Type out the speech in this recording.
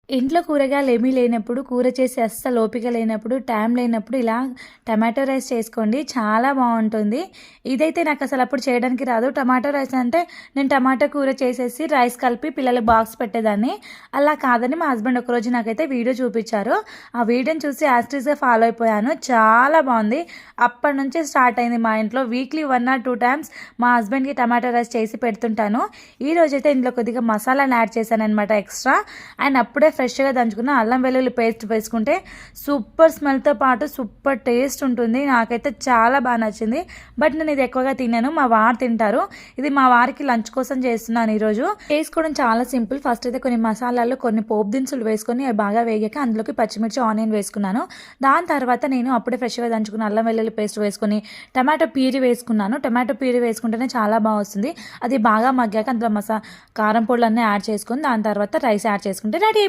ఇంట్లో కూరగాయలు ఏమీ లేనప్పుడు, కూర చేసే అస్సలు ఓపిక లేనప్పుడు, టైం లేనప్పుడు ఇలా టమాటో రైస్ చేసుకోండి. చాలా బావుంటుంది. ఇదైతే నాకసలు అప్పుడు చేయడానికి రాదు. టమాటో రైస్ అంటే నేను టమాటా కూర చేసేసి రైస్ కలిపి పిల్లలకి బాక్స్ పెట్టేదాన్ని. అలా కాదని మా హస్బెండ్ ఒకరోజు నాకైతే వీడియో చూపించారు. ఆ వీడియోని చూసి యాజ్ టీజ్‌గా ఫాలో అయిపోయాను. చాలా బావుంది. అప్పటినుంచే స్టార్ట్ అయింది మా ఇంట్లో. వీక్లీ 1 ఆర్ 2 టైమ్స్ మా హస్బెండ్‌కి టమాటో రైస్ చేసి పెడుతుంటాను. ఈరోజైతే ఇందులో కొద్దిగా మసాలాని యాడ్ చేశాననమాట ఎక్స్ట్రా. అండ్ అప్పుడే ఫ్రెష్గా దంచుకున్న అల్లం వెల్లుల్లి పేస్ట్ వేసుకుంటే సూపర్ స్మెల్తో పాటు సూపర్ టేస్ట్ ఉంటుంది. నాకైతే చాలా బాగా నచ్చింది. బట్ నేను ఇది ఎక్కువగా తిన్నాను, మా వారు తింటారు. ఇది మా వారికి లంచ్ కోసం చేస్తున్నాను ఈరోజు. చేసుకోవడం చాలా సింపుల్. ఫస్ట్ అయితే కొన్ని మసాలాలు, కొన్ని పోపు దినుసులు వేసుకొని అవి బాగా వేగాక అందులోకి పచ్చిమిర్చి, ఆనియన్ వేసుకున్నాను. దాని తర్వాత నేను అప్పుడే ఫ్రెష్గా దంచుకున్న అల్లం వెల్లుల్లి పేస్ట్ వేసుకొని టమాటో ప్యూరీ వేసుకున్నాను. టమాటో ప్యూరీ వేసుకుంటేనే చాలా బాగా వస్తుంది. అది బాగా మగ్గాక అందులో కారం పొడులన్నీ యాడ్ చేసుకొని దాని తర్వాత రైస్ యాడ్ చేసుకుంటే రెడీ అయిపోతుంది.